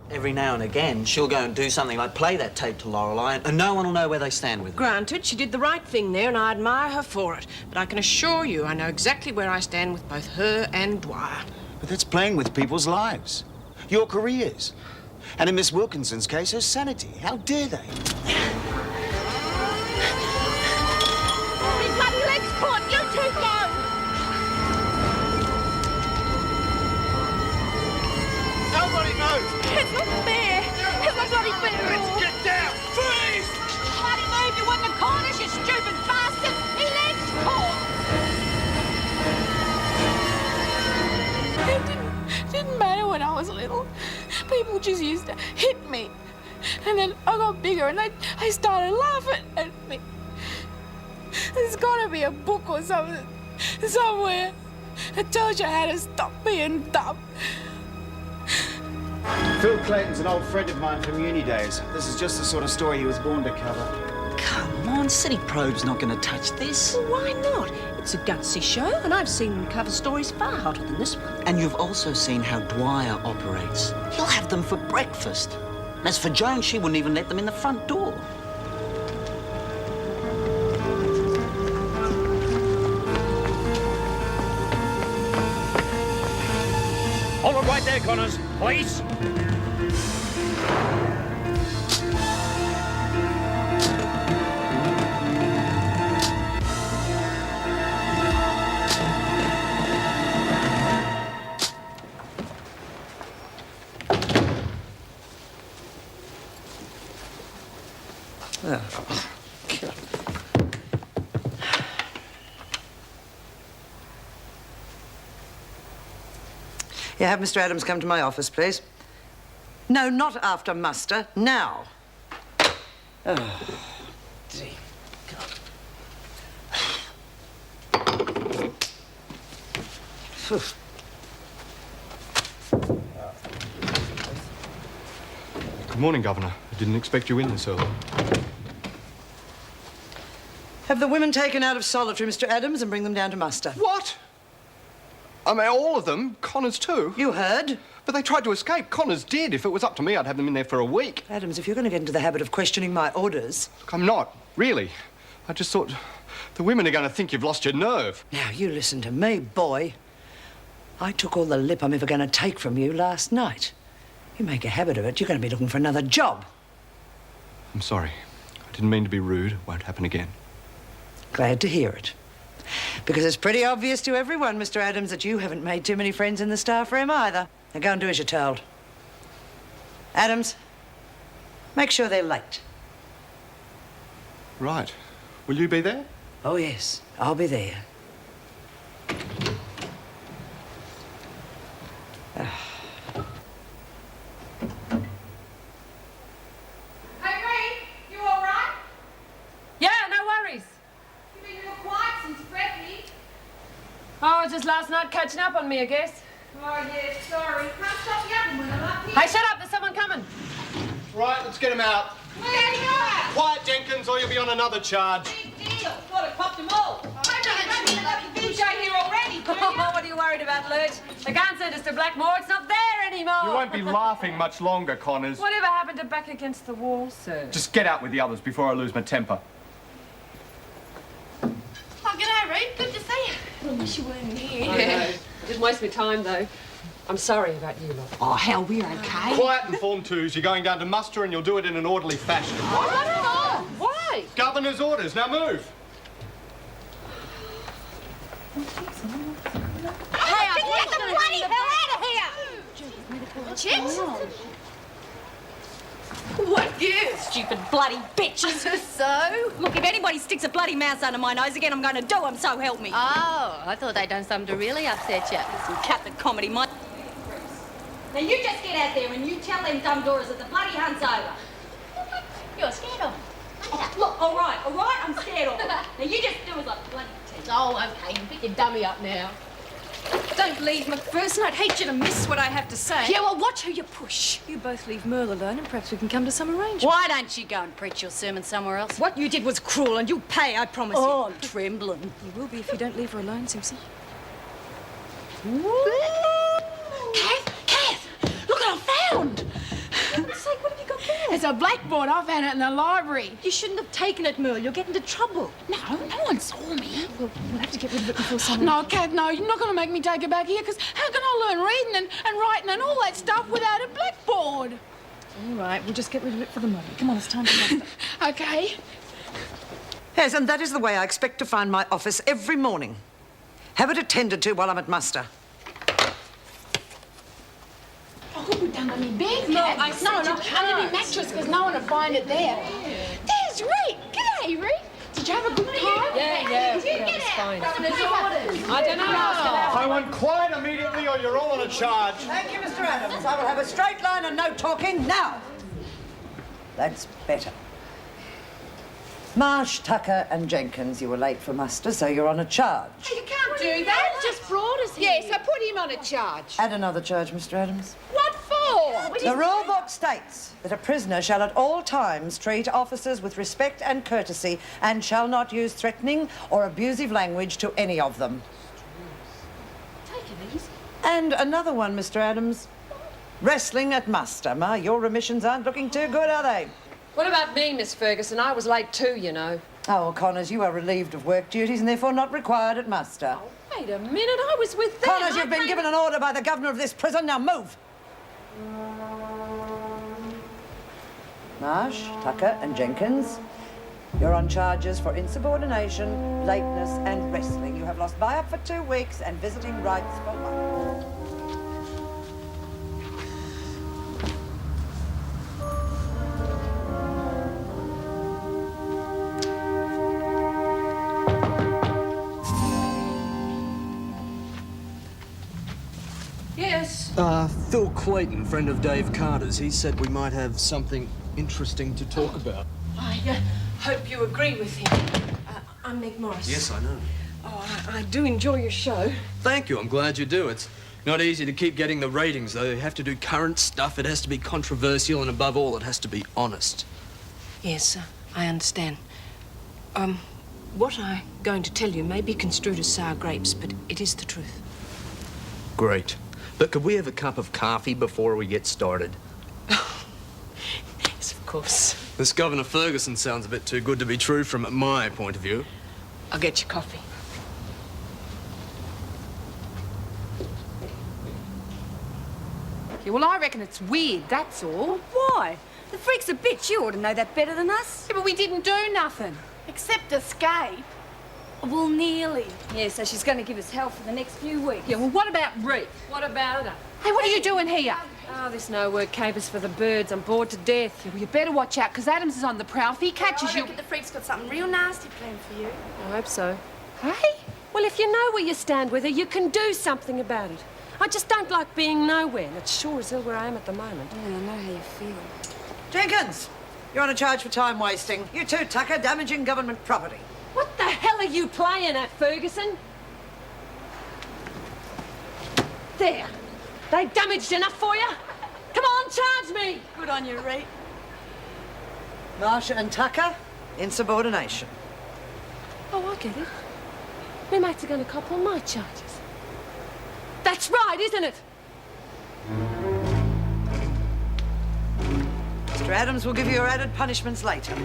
Every now and again, she'll go and do something like play that tape to Lorelei, and no one will know where they stand with her. Granted, she did the right thing there, and I admire her for it. But I can assure you, I know exactly where I stand with both her and Dwyer. But that's playing with people's lives. Your careers. And in Miss Wilkinson's case, her sanity. How dare they? My bloody leg's caught! You two go! Nobody knows! It's not fair! It's not bloody fair! Let's get down! Freeze! Bloody move! You wouldn't have caught us, you stupid bastard! He leg's caught! It didn't matter when I was little. People just used to hit me. And then I got bigger and they started laughing at me. There's got to be a book or something somewhere that tells you how to stop being dumb. Phil Clayton's an old friend of mine from uni days. This is just the sort of story he was born to cover. Come on, City Probe's not going to touch this. Well, why not? It's a gutsy show, and I've seen them cover stories far hotter than this one. And you've also seen how Dwyer operates. He'll have them for breakfast. As for Joan, she wouldn't even let them in the front door. Hold it right there, Connors, please. Yeah, have Mr. Adams come to my office, please. No, not after muster. Now. Oh, dear God. Phew. Good morning, Governor. I didn't expect you in this early. Have the women taken out of solitary, Mr. Adams, and bring them down to muster. What? I mean, all of them? Connors too? You heard? But they tried to escape. Connors did. If it was up to me, I'd have them in there for a week. Adams, if you're going to get into the habit of questioning my orders... Look, I'm not. Really. I just thought the women are going to think you've lost your nerve. Now, you listen to me, boy. I took all the lip I'm ever going to take from you last night. You make a habit of it, you're going to be looking for another job. I'm sorry. I didn't mean to be rude. It won't happen again. Glad to hear it. Because it's pretty obvious to everyone, Mr. Adams, that you haven't made too many friends in the staff room either. Now go and do as you're told. Adams, make sure they're late. Right. Will you be there? Oh, yes, I'll be there. Hey, Ray, you all right? Yeah, no worries. You've been real quiet since Bradley. Oh, just last night catching up on me, I guess. Oh, yeah, sorry. Can't stop the oven when I'm up here. Hey, shut up, there's someone coming. Right, let's get him out. Where are you going? Quiet, Jenkins, or you'll be on another charge. Big deal. Thought I popped them all. I don't have a lucky DJ here already, do you? What are you worried about, Lurch? They can't send us to Blackmore, it's not there anymore. You won't be laughing much longer, Connors. Whatever happened to back against the wall, sir? Just get out with the others before I lose my temper. Oh, g'day, Ray. Good to see you. I wish you weren't here. Yeah. Didn't waste my time, though. I'm sorry about you lot. Oh, hell, we're okay. Quiet and Form 2s. You're going down to muster and you'll do it in an orderly fashion. Why? Governor's orders. Now move. Hey, get the bloody hell out of here! Chicks? What gives, stupid bloody bitches? So? Look, if anybody sticks a bloody mouse under my nose again, I'm going to do them, so help me. Oh, I thought they'd done something to really upset you. Some Catholic comedy, my... Now you just get out there and you tell them dumb doors that the bloody hunt's over. You're scared of them. Look, all right, I'm scared of them. Now you just do as I bloody tell you. Oh, okay. You pick your dummy up now. Don't leave McPherson. I'd hate you to miss what I have to say. Yeah, well, watch who you push. You both leave Merle alone and perhaps we can come to some arrangement. Why don't you go and preach your sermon somewhere else? What you did was cruel and you'll pay, I promise Oh, I'm trembling. you. You will be if you don't leave her alone, Simpson. Kath, look what I found. It's a blackboard. I found it in the library. You shouldn't have taken it, Merle. You'll get into trouble. No, no one saw me. We'll have to get rid of it before someone... No, Kat, no, you're not going to make me take it back here, because how can I learn reading and writing and all that stuff without a blackboard? All right, we'll just get rid of it for the moment. Come on, it's time to muster. Okay. Yes, and that is the way I expect to find my office every morning. Have it attended to while I'm at muster. I could put down on my bed, No, Kat. I said no, you under can't. my mattress, because no one will find it there. There's Reek. G'day, Reek. Did you have a good time? Yeah, Did you get it's it? fine. From the orders. I don't know. I want quiet immediately or you're all on a charge. Thank you, Mr. Adams. I will have a straight line and no talking now. That's better. Marsh, Tucker and Jenkins, you were late for muster, so you're on a charge. You can't do that. Just brought us here. Yes, I put him on a charge. Add another charge, Mr. Adams. What for? The rule book states that a prisoner shall at all times treat officers with respect and courtesy and shall not use threatening or abusive language to any of them. Take it easy. And another one, Mr. Adams. Wrestling at muster. Ma, your remissions aren't looking too good, are they? What about me, Miss Ferguson? I was late too, you know. Oh, Connors, you are relieved of work duties and therefore not required at muster. Wait a minute, I was with them. Connors, you've been given an order by the governor of this prison. Now move. Marsh, Tucker and Jenkins, you're on charges for insubordination, lateness and wrestling. You have lost buy-up for 2 weeks and visiting rights for 1. Yes. Phil Clayton, friend of Dave Carter's, he said we might have something interesting to talk about. I hope you agree with him. I'm Meg Morris. Yes, I know. Oh, I do enjoy your show. Thank you, I'm glad you do. It's not easy to keep getting the ratings, though. You have to do current stuff, it has to be controversial, and above all, it has to be honest. Yes, I understand. What I'm going to tell you may be construed as sour grapes, but it is the truth. Great. But could we have a cup of coffee before we get started? Yes, of course. This Governor Ferguson sounds a bit too good to be true from my point of view. I'll get you coffee. Yeah, well, I reckon it's weird, that's all. Why? The freak's a bitch. You ought to know that better than us. Yeah, but we didn't do nothing. Except escape. Well, nearly. Yeah, so she's going to give us hell for the next few weeks. Yeah, well, what about Reek? What about her? Hey, what are you doing here? Oh, this no word capers for the birds. I'm bored to death. Yeah, well, you better watch out, because Adams is on the prowl. If he catches you... the freak's got something real nasty planned for you. I hope so. Hey? Well, if you know where you stand with her, you can do something about it. I just don't like being nowhere, and it's sure as hell where I am at the moment. Yeah, I know how you feel. Jenkins, you're on a charge for time wasting. You too, Tucker, damaging government property. What the hell are you playing at, Ferguson? There. They damaged enough for you? Come on, charge me! Good on you, Reek. Marsha and Tucker, insubordination. Oh, I get it. My mates are going to cop all my charges. That's right, isn't it? Mr. Adams will give you your added punishments later.